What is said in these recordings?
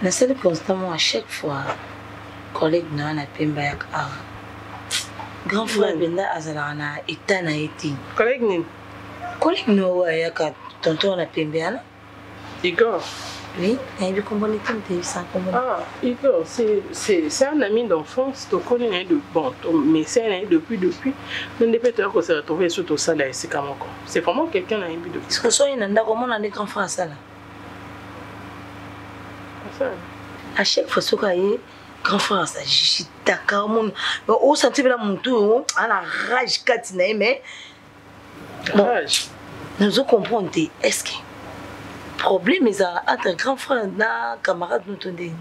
Na seule constamment à chaque fois collègue na na pemba ya grand frère benda azala na état na été collègue no ya ka tonton na pemba na Igor. Oui, il est comme ça. Ah, Igor, c'est un ami d'enfance, tu connais de bon, mais c'est un ami depuis. Mais depuis que se retrouver sur ton salaire, c'est comment quoi. C'est vraiment quelqu'un qui a envie de. Est-ce que ça, il y a un comment on a des grands frères ça là? À chaque fois, ce qu'il y a grand frère ça, je d'accord mon, au senti là mon tour, on a rage katina mais rage. Nous on comprendre est-ce que problème est entre grand frère na camarade nous tondé.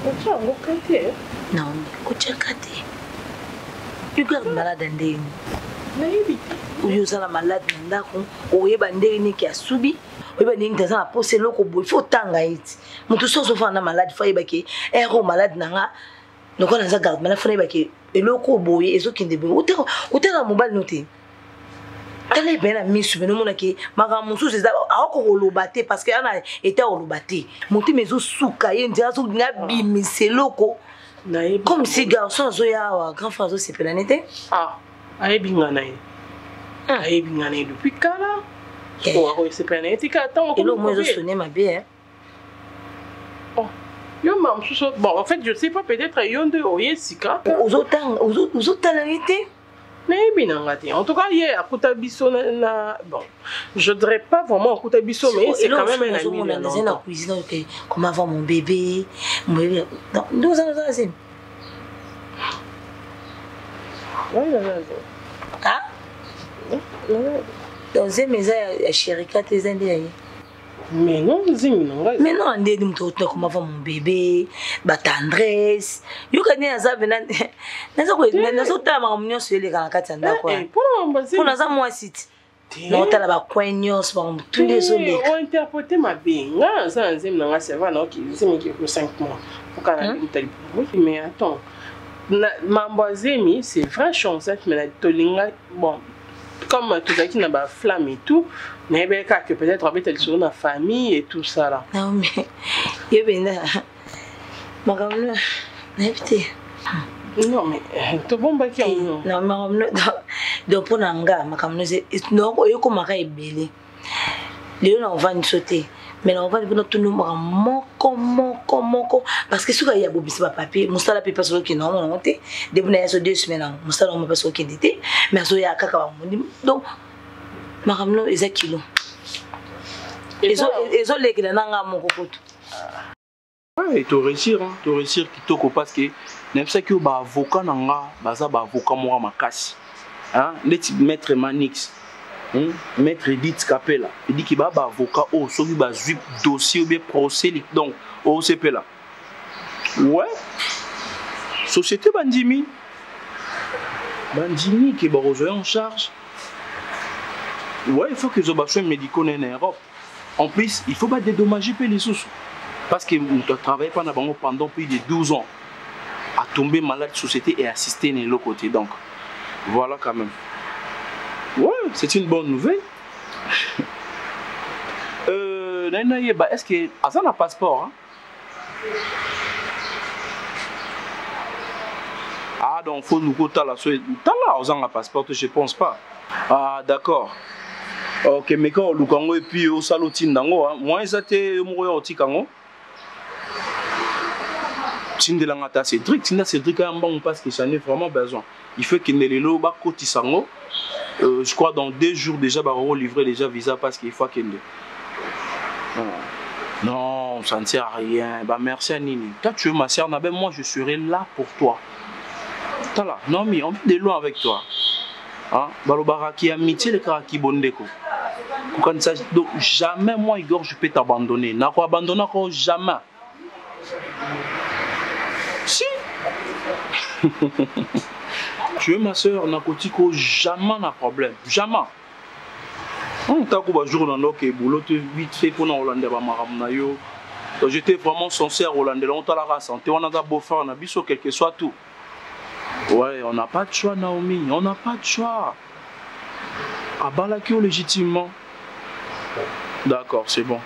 Kocha ngokate. Non, kocha kate. Tu gardes malade ndé. Na yibiti. Uyo sala malade ndako, oyeba ndé ni ki asubi. Oyeba ni ntaza na pose loko boy, faut tanga iti. Mutu soso fa na malade fa yeba ki ero malade nanga. Noko na za garde malade fa yeba ki eloko boy ezokinde boy. Utera mobile noté. Elle est bien mise sur le monde qui m'a mon sous c'est ça encore le batté parce qu'il a été au batté monter mes os sous cahier dire sous nabi mais c'est loco comme si garçon zoya grand frère c'est planète ah aïe bingana depuis quand là oh c'est planète attends et le moi je sonnais ma bien oh yo mam sous bon en fait je sais pas peut-être yonde oyesika aux autres talents. En tout cas, hier, à Koutabiso, bon, je ne dirais pas vraiment à Koutabiso, mais c'est quand même un ami. Dans la cuisine, comment avoir mon bébé. Nous allons dans la scène. Ah? Dans une maison, il y a Chérika, tes indiens. Mais non, mais non, on dit comment avoir mon bébé, ma tendresse. You can dire ça, venant. Nous sommes en sur les gars, pour nous avoir moi site. Nous sommes là, coignons, tous les autres. On interprète ma bien. Ça, c'est un serveur qui est 5 mois. Mais attends, ma voisine, c'est vrai chose, mais bon. Comme tout ça qui n'a pas flamme et tout, mais que peut-être avec elle sur la famille et tout ça là. Non mais il y a bien là. Magamlo, n'habite. Non mais tu bon baki on. Non magamlo donc pour nanga magamlo c'est non oyo ko maka ebele. Léon on va nous sauter. Mais on va nous tout nous moko parce que ce qu'il y a bobisi ba papier musala papier sur qui non monté depuis na so 2 semaines musala on pas sur qui était mais so ya kaka ba mundi donc makamno eza kilo ezo les que nanga moko koto ouais tu réussir kitoko parce que même ça que ba avocat nanga baza ba avocat mo makasi hein les maître Manix maître Edith Capella il dit qu'il va avocat au sobi ba zip dossier ou bien procès donc au OCP là ouais société bandimi qui va rejoindre en charge ouais il faut que les besoins médicaux en Europe en plus il faut pas dédommager les sous parce que tu travailles pendant plus de 12 ans à tomber malade société et assister de l'autre côté donc voilà quand même. Ouais, c'est une bonne nouvelle. Est-ce que Azan a un passeport hein? Ah, donc il faut nous coter là. Azan a un passeport, je ne pense pas. Ah, d'accord. Ok, mais quand on a et puis au salotine dango, moi, j'étais mourir au Tikango. Tindelangata Cédric, Cédric a un bon parce que j'en ai vraiment besoin. Il faut qu'il ne le loue pas côté sango. Je crois dans 2 jours déjà, bah, on livrer déjà visa parce qu'il faut qu'il non, ça ne sert à rien. Bah, merci à Nini. Toi, tu es ma soeur, moi je serai là pour toi. Là. Non, mais on vit de loin avec toi. Hein? Balobara qui amitié le cara qui bondeko. Donc jamais moi Igor je peux t'abandonner. N'a pas abandonné encore jamais. Si. Tu es ma soeur, Nakotiko, jamais n'a problème. Jamais. On t'a dit que jour dans que boulot vite fait pour nous Hollandais ba maramna yo. J'étais vraiment sincère Hollandais. On t'a la santé, on a da beau frère, on a biso quel que soit tout. Ouais, on n'a pas de choix Naomi, on n'a pas de choix. Abalakio légitimement. D'accord, c'est bon.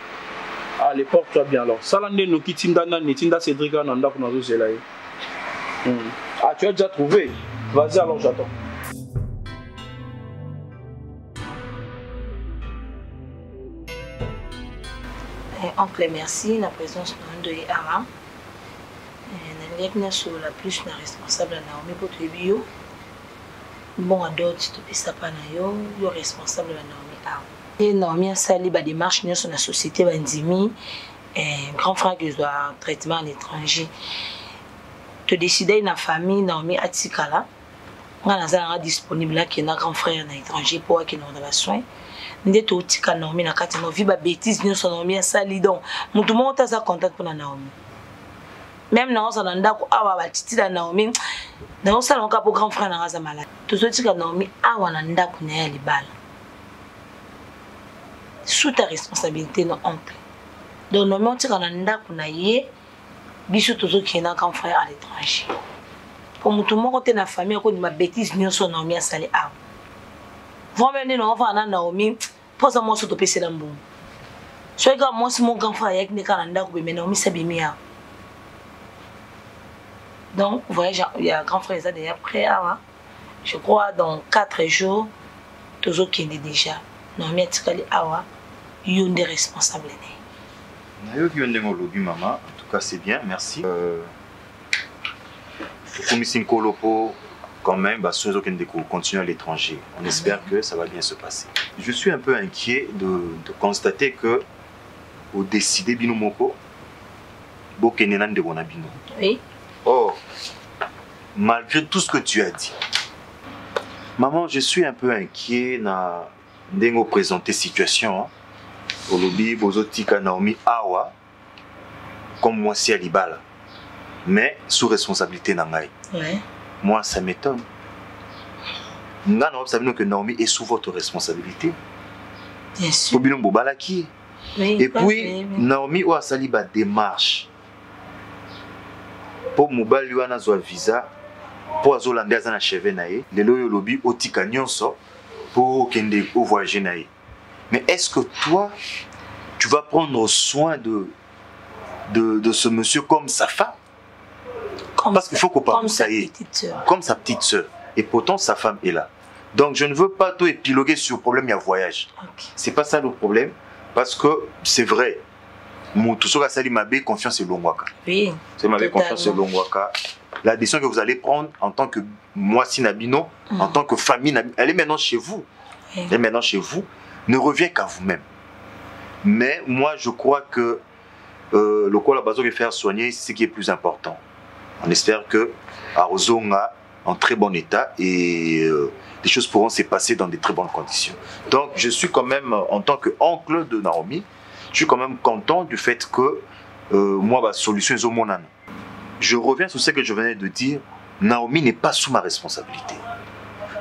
Allez, porte-toi bien alors. Salande no kitindana nitinda Cédric Ananda pour nous zelaye. Ah, tu as déjà trouvé? Vas-y alors, j'attends. Oncle, merci. La présence de Ama. Sur la plus responsable Naomi pour te bio. Bon, à d'autres, tu peux pas pas yo responsable de Naomi Ama. Et Naomi a sali ba démarche sur la société Bandimi. Grand frère qui doit traitement à l'étranger. Tu décider na famille Naomi Atikala. On a disponible là qui est un grand frère à l'étranger pour qui nous dans la soin. Ndé to tika Naomi na kati no vi ba bêtise nous son Naomi sali donc. Mutu mo ta sa contact pour Naomi. Même na on nda ko awa ba titi da Naomi. Na on sa lonka pour grand frère na raza malade. To so tika Naomi awa na nda ko na libala. Sous ta responsabilité non oncle. Donc Naomi on tika na nda ko na ye biso to so ki na grand frère à l'étranger. Pour mutu mo ko te na famille ko ni ma bêtise nous son Naomi sali awa. Vraiment non va na Naomi pose moi sur to pese lambo. So que moi si mon grand frère yak ne kana nda ko be Naomi sabimi ya. Donc voyage il y a grand frère ça déjà prêt à je crois dans 4 jours toujours qui est déjà Naomi atikali awa yonde responsable né. Na yo ki yonde ngolobi maman en tout cas c'est bien merci. Commission Kolopo quand même, continuer à l'étranger. On espère que ça va bien se passer. Je suis un peu inquiet de constater que au décider bino moko, bokenenan de bonabino. Oui. Or, malgré tout ce que tu as dit, maman, je suis un peu inquiet na ndengo présenter situation. Au lobby bozotika Naomi awa comme moi c'est Alibala, mais sous responsabilité nangai. Ouais. Moi, ça m'étonne. Nous savons que Naomi est sous votre responsabilité. Bien sûr. Oui, et puis, Naomi a sali ba démarche. Pour Moubali wana zo visa, pour Azolanda zana cheve nae, le loyo lobby otika nyonso pour kende au voyager nae. Mais est-ce que toi, tu vas prendre soin de ce monsieur comme sa femme? Parce qu'il faut qu'on parle de ça y est, comme sa petite soeur. Et pourtant, sa femme est là. Donc, je ne veux pas tout épiloguer sur le problème, il y a voyage. Okay. C'est pas ça le problème. Parce que c'est vrai. Tout ce qui m'a confiance et Longwaka. Oui. C'est ma confiance et Longwaka. La décision que vous allez prendre en tant que moi, Sinabino, en tant que famille, elle est maintenant chez vous. Oui. Elle est maintenant chez vous. Ne revient qu'à vous-même. Mais moi, je crois que le quoi la base de faire soigner, c'est ce qui est plus important. On espère que Arozonga en très bon état et les choses pourront se passer dans de très bonnes conditions. Donc je suis quand même, en tant qu'oncle de Naomi, je suis quand même content du fait que moi, ma solution est au monana. Je reviens sur ce que je venais de dire, Naomi n'est pas sous ma responsabilité.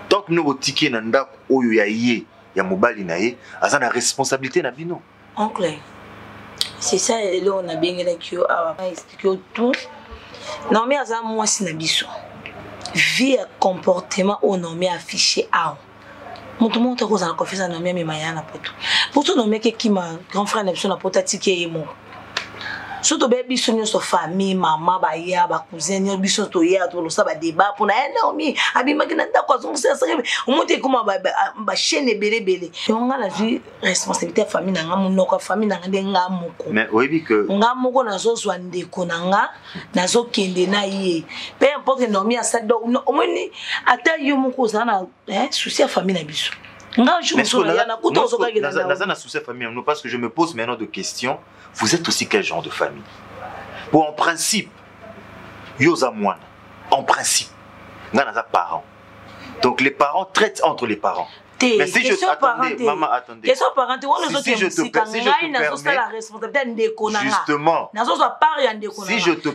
Tant que nous avons ticket nanda oyoyaye ya mobali nae, aza na responsabilité na bino. Oncle, c'est ça là on a bien expliqué tout. Naomi aza moi sinabiso. Vie comportement au Naomi affiché à. Mutu monte ko za confiance Naomi me mayana poto. Pourtant Naomi qui ma grand frère n'ebso na pota ticket yemo. Surtout baby sonyo so famille maman ba ya ba cousin yo biso to ya to lo sa ba débat pour na Naomi abi makina ndako zo se sere monte kuma ba chaîne belé. On a la vie responsabilité famille na nga monoko famille na nga ndenga moko. Mais oui que nga moko na zo zwa ndeko na nga na zo kende na ye. Peu importe Naomi a ça donc omoni ata yo moko za na souci ya famille na biso. Parce que je me pose maintenant de questions. Vous êtes aussi quel genre de famille? Bon, en principe, yoza moine, en principe, nga naza parent. Donc les parents traitent entre les parents. Mais si je attendais, maman, attendez. Question parent, si je te permets, justement, si je te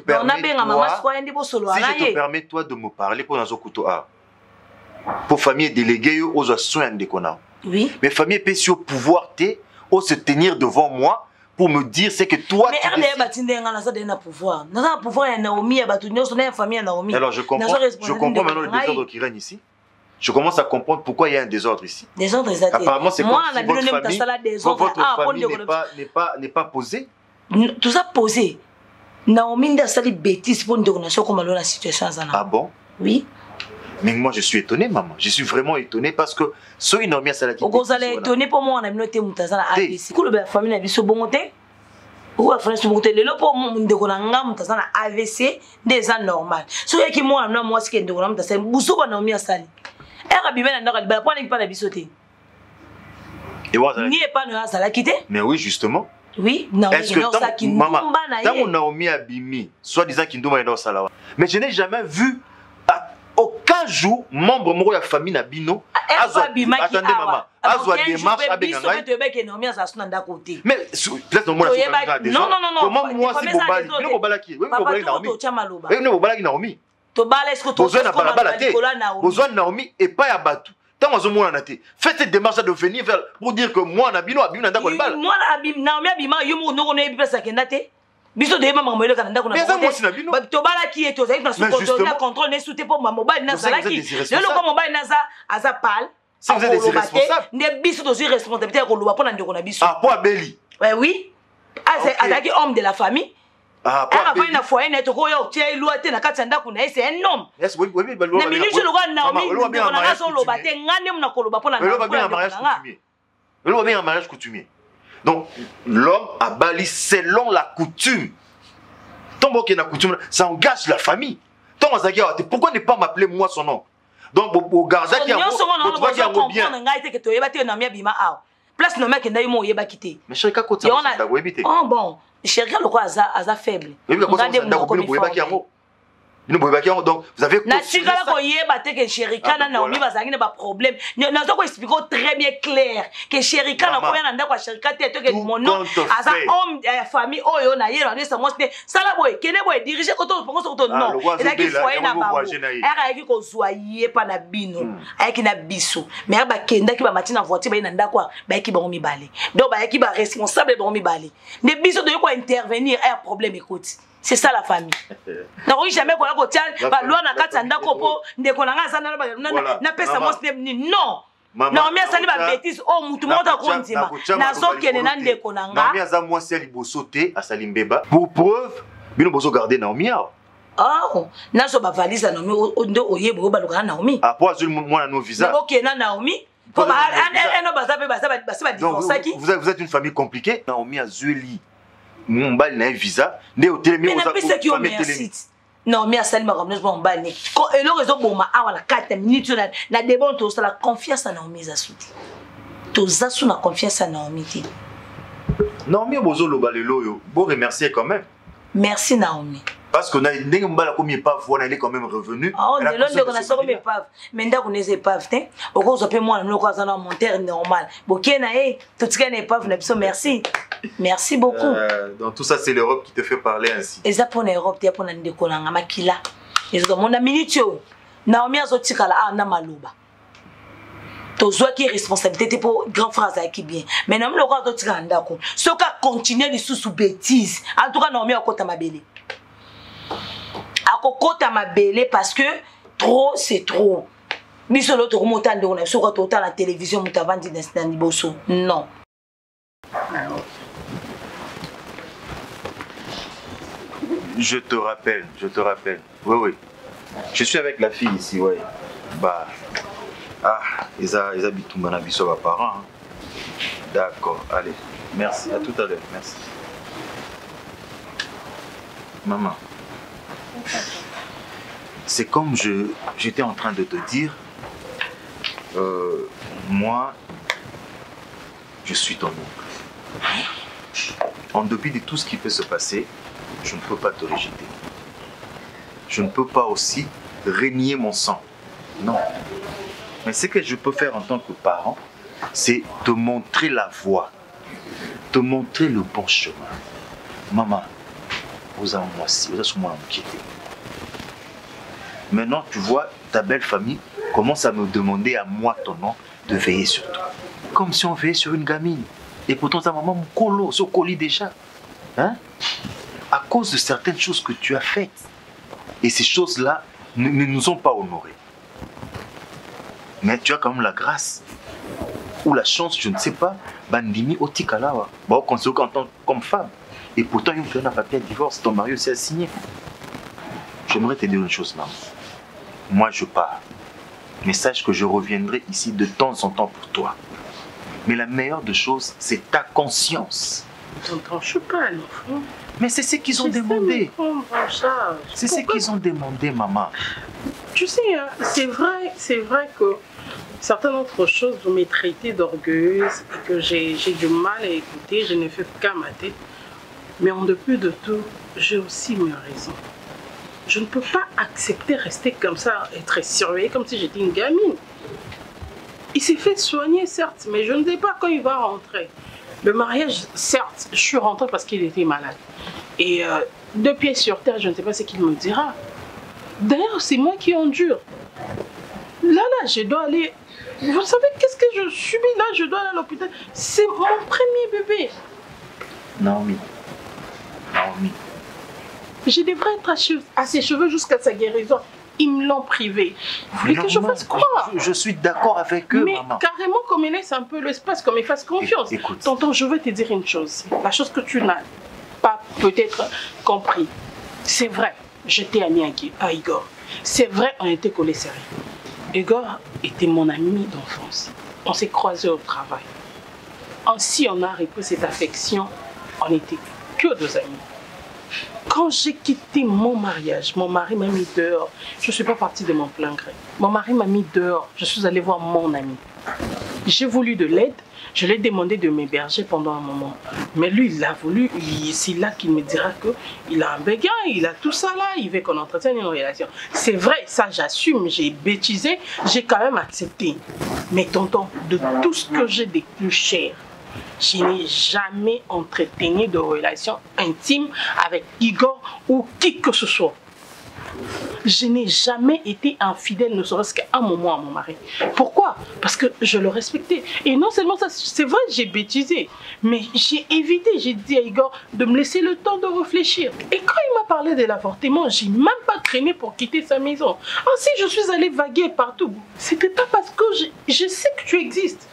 permets toi de me parler pour dans couteau pour famille déléguée aux soins de kona. Oui. Mais famille peut sur pouvoir se tenir devant moi pour me dire c'est que toi mais pouvoir. Alors je comprends maintenant le désordre qui règne ici. Je commence à comprendre pourquoi il y a un désordre ici. Désordre, apparemment, c'est comme si votre famille n'est pas posée. Tout ça posé. Naomi a sali bêtise pour nous comme la situation. Ah bon? Oui. Mais moi, je suis étonné, maman. Je suis vraiment étonné parce que ce qui n'a pas été vous allez étonné pour moi, on a noté Moutazana AVC. Quand la famille a vu ce bon côté, ou la famille se monter le lot pour mon décolanga Moutazana AVC, des ans normal. Ce qui moi, moi, ce qui est de Moutazana, c'est Boussou Naomi a sali. Mais oui, justement. Oui, est-ce que maman, tant Naomi a bimi, soit disant qu'il doit aller au salawa. Mais je n'ai jamais vu à aucun jour membre de la famille Nabino. Attendez, maman. Mais peut-être moi comment moi si Naomi besoin de Naomi et pas à Batou. Tant que moi faites cette démarche de venir vers pour dire que moi Nabino a bien d'accord balle. Moi Naomi abima yomo no ne bi pesa kenate. Biso de mama moyo kana ndako na. Mais ça moi si Nabino. To bala ki eto za na sous contrôle ne souté pour ma mobile na sala ki. Le ko mobile na za aza pal. Si vous êtes des irresponsables. Ne biso to sur responsabilité ko loba pour na ndeko na biso. Ah pour Abeli. Oui. Azaki homme de la famille. Ah, pas il na foyer net ko yo tie luate na katanda kuna c'est un homme. Yes, oui, oui, na minute le roi Naomi ko na so loba te ngane mna ko loba pona na. Le loi bien un mariage coutumier. Donc l'homme a bali selon la coutume. Tant que la coutume ça engage la famille. Tant que pourquoi ne pas m'appeler moi son nom? Donc au garda qui a bien. Place no mec ndayo mo yeba kité. Mais chérie kako ça ça doit éviter. Oh bon, chérie le quoi aza faible. Regardez mon donc vous avez na chikala ko yeba te que chérie kana Naomi bazangi na ba problème. Na zo ko expliquer très bien clair que chérie kana ko yana ndako chérie kate te que mon nom aza homme famille oyo na yelo na ça moi sala boy kene boy diriger ko to pongo ko non. Et là qui foyer na ba. Era yaki ko zoyer pa na bino. Ayaki na biso. Mais ba kenda ki ba matina voiture ba na ndako ba yaki ba mi balé. Donc ba yaki ba responsable ba mi balé. Ne biso de ko intervenir un problème écoute. C'est ça la famille. Donc jamais quoi ko tial ba loi na katanda ko po ndeko na nga sana na pesa mo non. Non mais ça ni ba bêtise oh mutu monta ko ntima. Na zo kene na ndeko na nga. Naomi aza mwasi ali bosote asali mbeba. Pour preuve, bino bozo garder Naomi. Oh, na so ba valise Naomi ndo oyebo ba lokana Naomi. Ah pour azul moi na no visa. OK na Naomi. Pour ba no ba divorce qui. Vous êtes une famille compliquée. Naomi azuli. Mon bal n'a visa ne au télé mais non mais asali ma comme bon bal ne ko elo rezo boma awala 4 minutes na debon to la confiance à Naomi za souti to za sou na confiance à Naomi ti Naomi bozo lo balelo yo bon remercier quand même merci Naomi parce que na ndenge mbala comme pas voir elle est quand même revenu oh ne londe ko na so comme pas mais ndako ne pas te oko zo pe moi na ko za na monteur normal bokena tout ce qui n'est pas na biso merci. Merci beaucoup. Donc tout ça c'est l'Europe qui te fait parler ainsi. Et ça pour l'Europe, tu pour ndeko na makila. Et ça mon minute Naomi azotikala na maloba. Tozwa ki responsabilité pour grand frère ça qui bien. Mais Naomi le roi azotikala ndako. Soka continuer les sous bêtises. En tout cas Naomi akota mabele. Akokota mabele parce que trop c'est trop. Biso l'autre montant de on a soka total la télévision mutavandi dans bosso. Non. Je te rappelle. Oui, oui. Je suis avec la fille ici, oui. Bah. Ah, ils habitent tout mon sur mes parents. Hein. D'accord, allez. Merci, à tout à l'heure. Merci. Maman. C'est comme j'étais en train de te dire. Moi, je suis ton oncle. En dépit de tout ce qui peut se passer, je ne peux pas te rejeter. Je ne peux pas aussi renier mon sang. Non. Mais ce que je peux faire en tant que parent, c'est te montrer la voie, te montrer le bon chemin. Maman, vous avez moi aussi, vous avez moi inquiété. Maintenant, tu vois, ta belle famille commence à me demander à moi, ton nom, de veiller sur toi. Comme si on veillait sur une gamine. Et pourtant, ta maman me colo, se colis déjà. Hein? À cause de certaines choses que tu as faites. Et ces choses-là ne nous ont pas honorés. Mais tu as quand même la grâce ou la chance, je ne sais pas, bandimi otikalawa. Bon, comme femme. Et pourtant, il y a un papier de divorce, ton mari aussi a signé. J'aimerais te dire une chose, maman. Moi, je pars. Mais sache que je reviendrai ici de temps en temps pour toi. Mais la meilleure des choses, c'est ta conscience. Tonton, je suis pas un enfant. Mais c'est ce qu'ils ont demandé. C'est ce qu'ils ont demandé, maman. Tu sais, hein, c'est vrai que certaines autres choses, vous me traitez d'orgueilleuse et que j'ai du mal à écouter, je ne fais qu'à ma tête. Mais en dépit de tout, j'ai aussi mes raisons. Je ne peux pas accepter rester comme ça, être surveillée comme si j'étais une gamine. Il s'est fait soigner, certes, mais je ne sais pas quand il va rentrer. Le mariage, certes, je suis rentrée parce qu'il était malade. Et deux pieds sur terre, je ne sais pas ce qu'il me dira. D'ailleurs, c'est moi qui endure. Là, je dois aller... Vous savez qu'est-ce que je subis là? Je dois aller à l'hôpital. C'est mon premier bébé. Naomi. Je devrais être à ses cheveux jusqu'à sa guérison. Ils me l'ont privé. Vous voulez que je fasse quoi? Je suis d'accord avec eux, mais maman. Carrément qu'on me laisse un peu l'espace, qu'on me fasse confiance. Écoute. Tonton, je veux te dire une chose. La chose que tu n'as pas peut-être compris. C'est vrai, j'étais amie à Igor. C'est vrai, on était collés serrés. Igor était mon ami d'enfance. On s'est croisés au travail. Ainsi, on a repris cette affection. On n'était que deux amis. Quand j'ai quitté mon mariage, mon mari m'a mis dehors. Je ne suis pas partie de mon plein gré. Mon mari m'a mis dehors. Je suis allée voir mon ami. J'ai voulu de l'aide. Je lui ai demandé de m'héberger pendant un moment. Mais lui, il a voulu. C'est là qu'il me dira qu'il a un béguin, il a tout ça là. Il veut qu'on entretienne une relation. C'est vrai, ça j'assume. J'ai bêtisé. J'ai quand même accepté. Mais tonton, de tout ce que j'ai de plus cher, je n'ai jamais entretenu de relation intime avec Igor ou qui que ce soit. Je n'ai jamais été infidèle, ne serait-ce qu'à un moment à mon mari. Pourquoi? Parce que je le respectais. Et non seulement ça, c'est vrai, j'ai bêtisé, mais j'ai évité, j'ai dit à Igor de me laisser le temps de réfléchir. Et quand il m'a parlé de l'avortement, j'ai même pas traîné pour quitter sa maison. Ainsi, je suis allée vaguer partout. C'était pas parce que je sais que tu existes.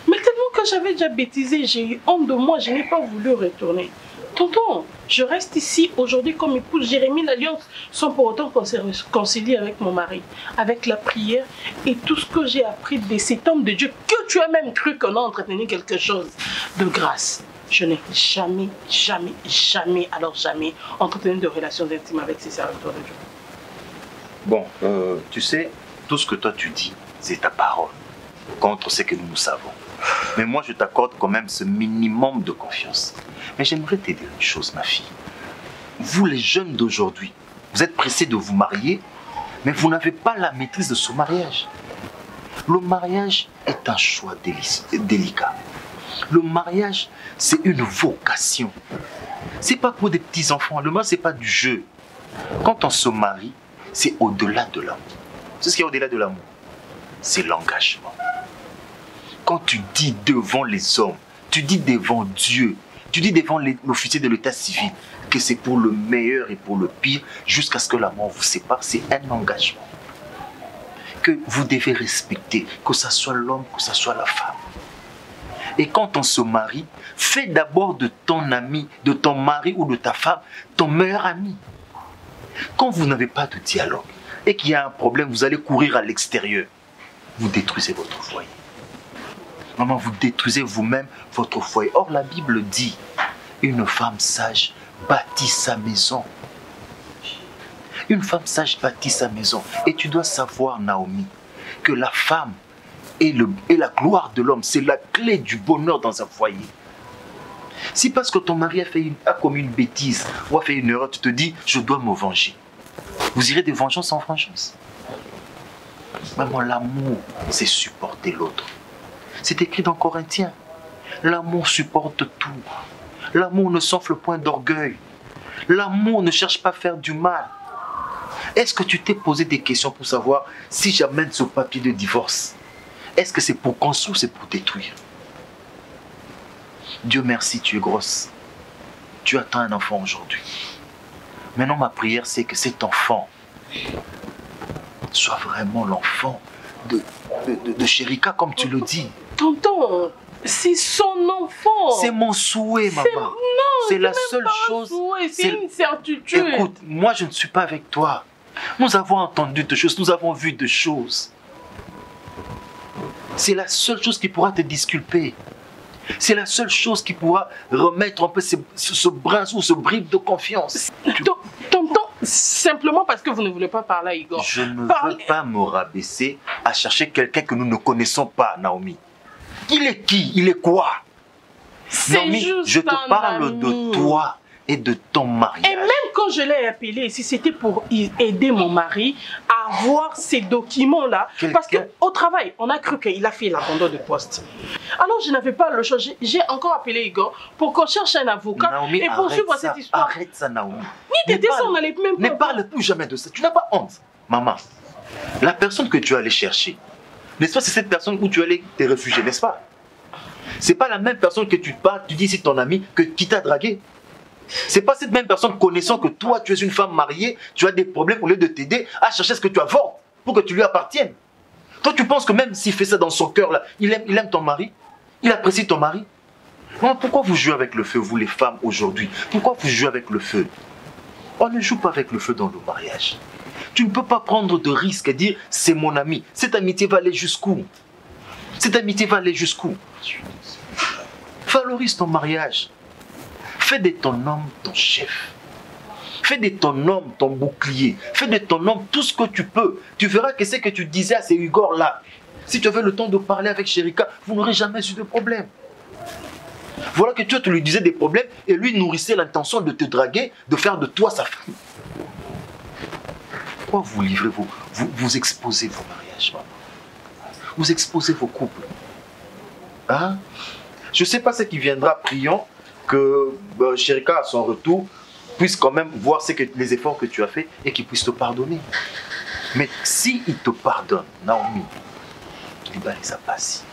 Mais tellement que j'avais déjà bêtisé, j'ai eu honte de moi, je n'ai pas voulu retourner. Tonton, je reste ici aujourd'hui comme épouse Jérémie l'Alliance sans pour autant qu'on se réconcilie avec mon mari, avec la prière et tout ce que j'ai appris de cet homme de Dieu que tu as même cru qu'on a entretenu quelque chose de grâce. Je n'ai jamais entretenu de relations intimes avec ces serviteurs de Dieu. Bon, tu sais, tout ce que toi tu dis, c'est ta parole contre ce que nous savons. Mais moi, je t'accorde quand même ce minimum de confiance. Mais j'aimerais te dire une chose, ma fille. Vous, les jeunes d'aujourd'hui, vous êtes pressés de vous marier, mais vous n'avez pas la maîtrise de ce mariage. Le mariage est un choix délicat. Le mariage, c'est une vocation. C'est pas pour des petits-enfants. Le mariage, c'est pas du jeu. Quand on se marie, c'est au-delà de l'amour. C'est ce qui est au-delà de l'amour. C'est l'engagement. Quand tu dis devant les hommes, tu dis devant Dieu, tu dis devant l'officier de l'état civil que c'est pour le meilleur et pour le pire, jusqu'à ce que la mort vous sépare, c'est un engagement que vous devez respecter, que ce soit l'homme, que ce soit la femme. Et quand on se marie, fais d'abord de ton ami, de ton mari ou de ta femme, ton meilleur ami. Quand vous n'avez pas de dialogue et qu'il y a un problème, vous allez courir à l'extérieur. Vous détruisez votre foyer. Maman, vous détruisez vous-même votre foyer. Or, la Bible dit, une femme sage bâtit sa maison. Une femme sage bâtit sa maison. Et tu dois savoir, Naomi, que la femme et la gloire de l'homme, c'est la clé du bonheur dans un foyer. Si parce que ton mari a commis une bêtise ou a fait une erreur, tu te dis, je dois me venger. Vous irez de vengeance en vengeance. Maman, l'amour, c'est supporter l'autre. C'est écrit dans Corinthiens. L'amour supporte tout. L'amour ne s'enfle point d'orgueil. L'amour ne cherche pas à faire du mal. Est-ce que tu t'es posé des questions pour savoir si j'amène ce papier de divorce? Est-ce que c'est pour construire ou c'est pour détruire? Dieu merci, tu es grosse. Tu attends un enfant aujourd'hui. Maintenant, ma prière, c'est que cet enfant soit vraiment l'enfant de Chérika, comme tu le dis. Tonton, c'est son enfant. C'est mon souhait, maman. C'est la seule chose. C'est une certitude. Écoute, moi, je ne suis pas avec toi. Nous avons entendu de choses, nous avons vu de choses. C'est la seule chose qui pourra te disculper. C'est la seule chose qui pourra remettre un peu ce brin ou ce bribe de confiance. Tonton, simplement parce que vous ne voulez pas parler à Igor. Je ne veux pas me rabaisser à chercher quelqu'un que nous ne connaissons pas, Naomi. Il est qui? Il est quoi? Naomi, je te parle de toi et de ton mariage. Et même quand je l'ai appelé ici, c'était pour aider mon mari à avoir ces documents-là. Parce qu'au travail, on a cru qu'il a fait l'abandon de poste. Alors je n'avais pas le choix. J'ai encore appelé Igor pour qu'on cherche un avocat Naomi, et poursuivre cette histoire. Arrête ça, Naomi. On n'allait même pas. Ne parle plus jamais de ça. Tu n'as pas honte. Maman, la personne que tu es allé chercher, n'est-ce pas, c'est cette personne où tu es allé te réfugier, n'est-ce pas? C'est pas la même personne que tu parles, tu dis c'est ton ami, qui t'a dragué. C'est pas cette même personne connaissant que toi, tu es une femme mariée, tu as des problèmes, au lieu de t'aider à chercher ce que tu as vendu pour que tu lui apprennes. Toi, tu penses que même s'il fait ça dans son cœur, là, il aime ton mari, il apprécie ton mari. Non, pourquoi vous jouez avec le feu, vous les femmes, aujourd'hui? Pourquoi vous jouez avec le feu? On ne joue pas avec le feu dans le mariage. Tu ne peux pas prendre de risques et dire c'est mon ami. Cette amitié va aller jusqu'où? Cette amitié va aller jusqu'où? Valorise ton mariage. Fais de ton homme ton chef. Fais de ton homme ton bouclier. Fais de ton homme tout ce que tu peux. Tu verras que ce que tu disais à ces Igor-là, si tu avais le temps de parler avec Chérika, vous n'aurez jamais eu de problème. Voilà que toi, tu lui disais des problèmes et lui nourrissait l'intention de te draguer, de faire de toi sa femme. Pourquoi vous livrez vous exposez vos mariages, maman? Vous exposez vos couples. Hein? Je ne sais pas ce qui viendra, prions que Chérika, à son retour, puisse quand même voir les efforts que tu as fait et qu'il puisse te pardonner. Mais s'il te pardonne, Naomi, il va les passer.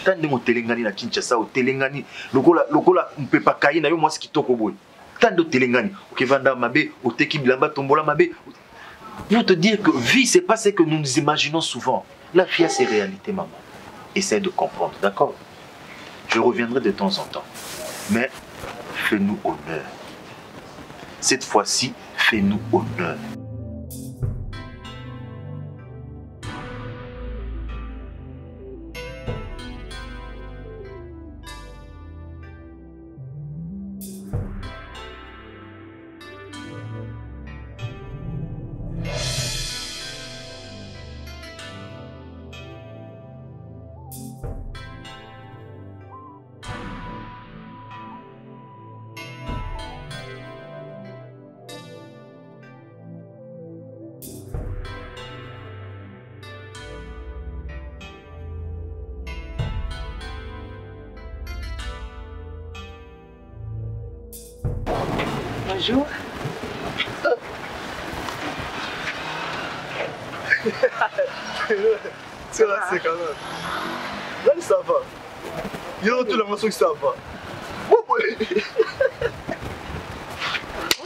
Tant de telengani na Kinshasa, au telengani, lokola mpepa kayi na yo mwasi kitoko boy. Tant de telengani, ok vanda mabe, au teki bilamba tombola mabe. Pour te dire que vie, c'est pas ce que nous nous imaginons souvent. La vie a ses réalités, maman. Essaie de comprendre, d'accord? Je reviendrai de temps en temps. Mais fais-nous honneur. Cette fois-ci, fais-nous honneur. Bonjour. C'est là, c'est quand même. Là, ça va. Il y a tout le monde qui ça va.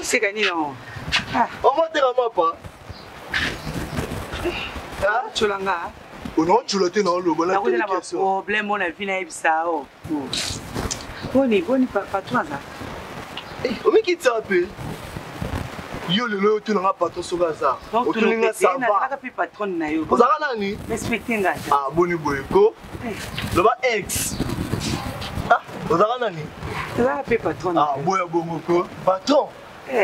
C'est gagné, non? On va te ramener pas. Tu l'as là? Non, tu l'as dans le bon. Tu as un problème, on a vu ça. Boni, pas toi, ça. On m'a quitté un peu. Yo le lo tu n'as pas ton sur ça. Donc tu n'as pas pu patron na yo. Vous avez nani? Respectez nga. Ah boni boyko. Le ba ex. Ah, vous avez nani? Tu vas appeler patron. Ah boya bomoko. Patron.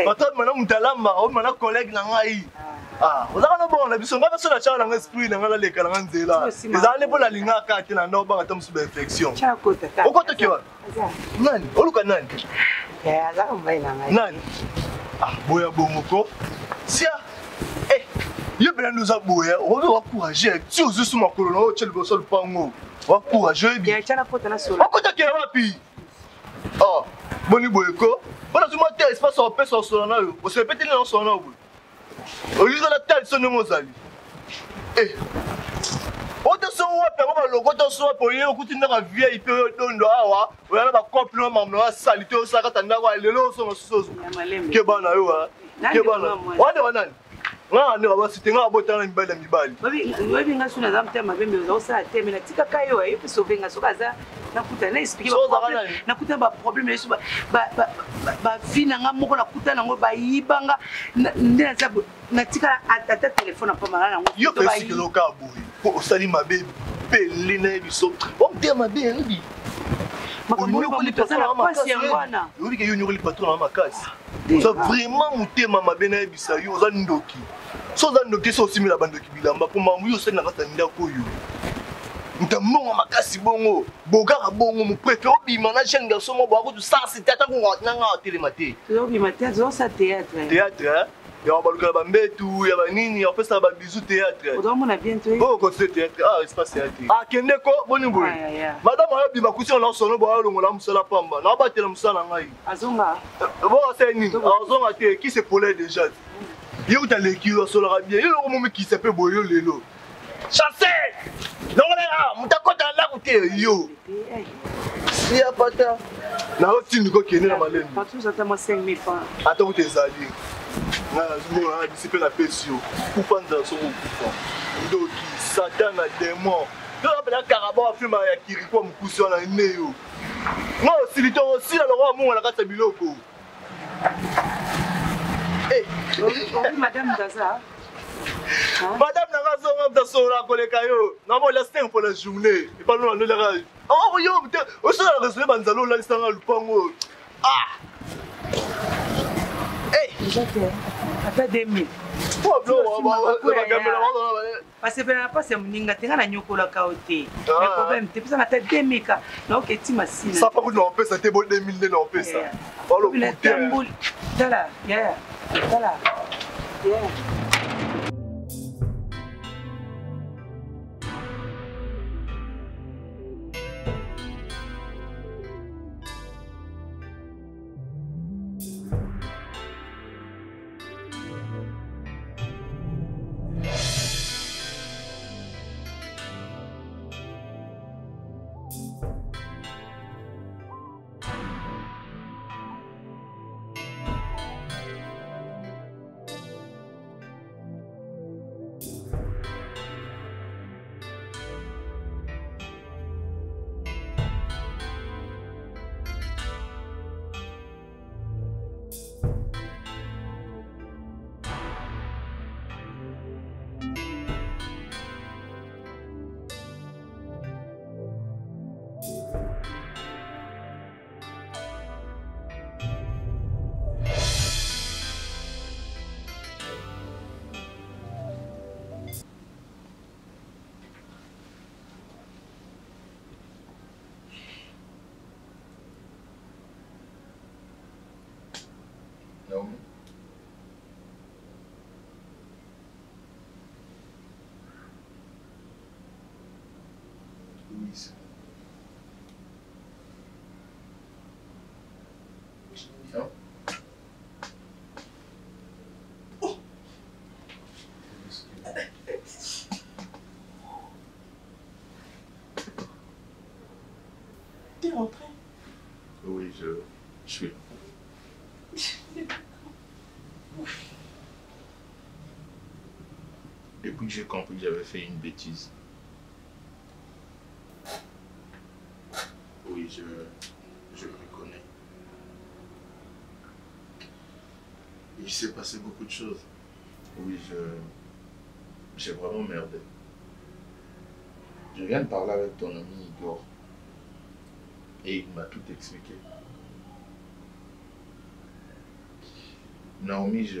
Patron maintenant mutalamba, on maintenant collègue na ngai. Ah, vous avez bon la biso ngaba so la chala nga esprit na ngala leka na nzela. Ezale pour la linga ka te na no ba ngata musu infection. Cha kota ta. Okoto kiwa? Nani? Oluka nani? Ya za mbai na ngai. Nani? Ah, boya bomoko. Sia. Eh, Yo ben nous aboya, on va encourager. Si aux sous ma colonne, on tient le boss le pango. On va encourager. Il y a un pote là sur On compte qui va pi. Ah, boni boyko. Voilà tout matin espace en paix sur son là. On se répète dans son là. Au lieu de la tête son nom zali. Eh. On te so wa pe ba logo to so po ye okuti na vieille pe dondo awa. O yana ba compliment mamno salite o saka tanda wa lelo so so. Ke bana yo wa. Ke bana. Wa de wanani? Nga ne ba site nga botana mibali mibali. Babi nga suna za mtema bembe za osa teme na tika kayo ayi so venga so kaza nakuta na expliquer ba problème nakuta ba problème yesu ba fina nga moko nakuta nango ba yibanga ndena za na tika atata téléphone pa mala nango yo pe sikelo ka boyi ko osali mabe peli na biso o mtema be ebi makambo ko ni pesa na pasi yangwana yo bi ke yo nyori patron na makasi so vraiment mutema mabe na bisa yo za ndoki so za ndoki so simila bandoki bilamba ko mamu yo sena kata ndako yo ntamonga makasi bongo bogara bongo mo préfère obima na jeune garçon mo bako tu ça c'était ta ko nga télématé to obima te zo sa théâtre théâtre ya baluka ba mbetu ya ba nini en fait ça ba bisou théâtre on mona bientôt oh quand c'est théâtre ah espace théâtre ah kende ko boni boy madame ya bima kusi on sono bo alo ngola musala pamba na batela musala ngai azonga bon c'est nini azonga te qui c'est polé déjà yo ta lekio solo bien yo mo me qui s'appelle boyo lelo chassé non là mutakota la côté yo si ya pata na otini ko kene na maleni partout ça t'a moi 5000 francs attends tes alliés na zumura disipe la pesio kupanza so kufa ndoki satan na démon yo bela karaba afima ya kiriko mukusi wana neyo no silito aussi la roi mungu na kata biloko eh madame Daza madame nanga zonga mtasora koleka yo na mo la 5 pour la journée et pas nous la rage oh yo o so la raisonner banzalo la lisanga lupango ah eh ata 2000 parce que na pas c'est muninga tenga na nyokola kaote mais problème te pesa na ta 2000 ka na oketi masina ça pas que non pesa te bon 2000 non pesa balo pour tala ya tala ya Naomi. Louise. Viens. T'es rentré? Oui, je suis là. Depuis que j'ai compris que j'avais fait une bêtise. Oui, je le reconnais. Il s'est passé beaucoup de choses. Oui, j'ai vraiment merdé. Je viens de parler avec ton ami Igor. Et il m'a tout expliqué. Naomi, je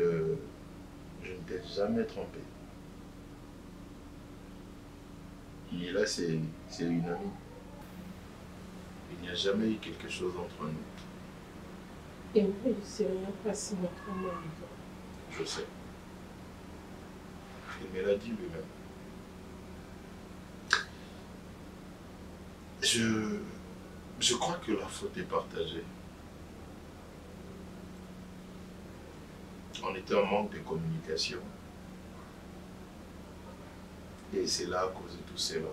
ne t'ai jamais trompé. Mais là, c'est une amie. Il n'y a jamais eu quelque chose entre nous. Et moi, je ne sais rien passé entre moi et toi. Je sais. Il me l'a dit lui-même. Je crois que la faute est partagée. On était en manque de communication. Et c'est là à cause de tout cela.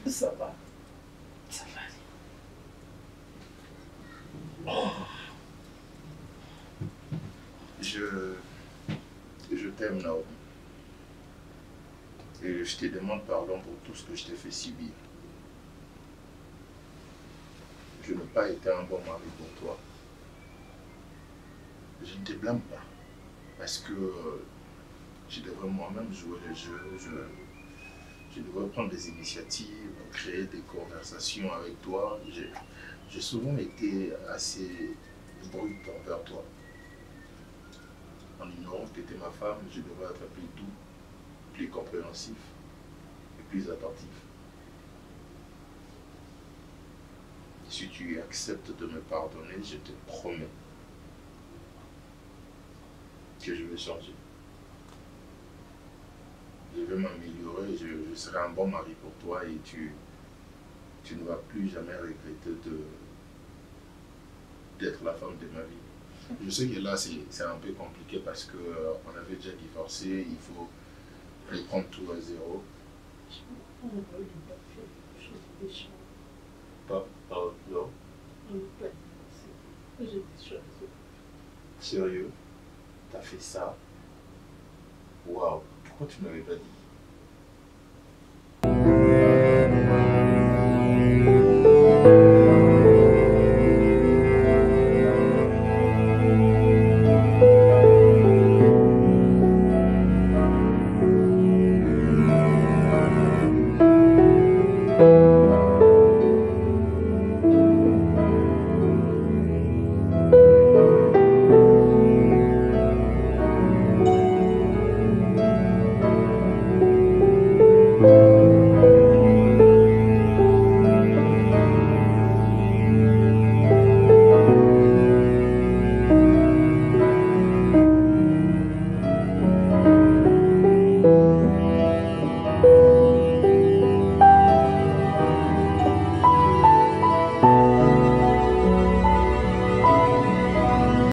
Ça va. Ça va aller. Je t'aime, Naomi. Et je te demande pardon pour tout ce que je t'ai fait subir. Je n'ai pas été un bon mari pour toi. Je ne te blâme pas. Parce que je devrais moi-même jouer le jeu. Je devrais prendre des initiatives, créer des conversations avec toi. J'ai souvent été assez brut envers toi. En ignorant que tu étais ma femme, je devrais être plus doux, plus compréhensif et plus attentif. Si tu acceptes de me pardonner, je te promets que je vais changer. Je vais m'améliorer, je serai un bon mari pour toi et tu ne vas plus jamais regretter d'être la femme de ma vie. Je sais que là c'est un peu compliqué parce qu'on avait déjà divorcé, il faut reprendre tout à zéro. Non. Sérieux? T'as fait ça? Waouh, pourquoi tu ne m'avais pas dit?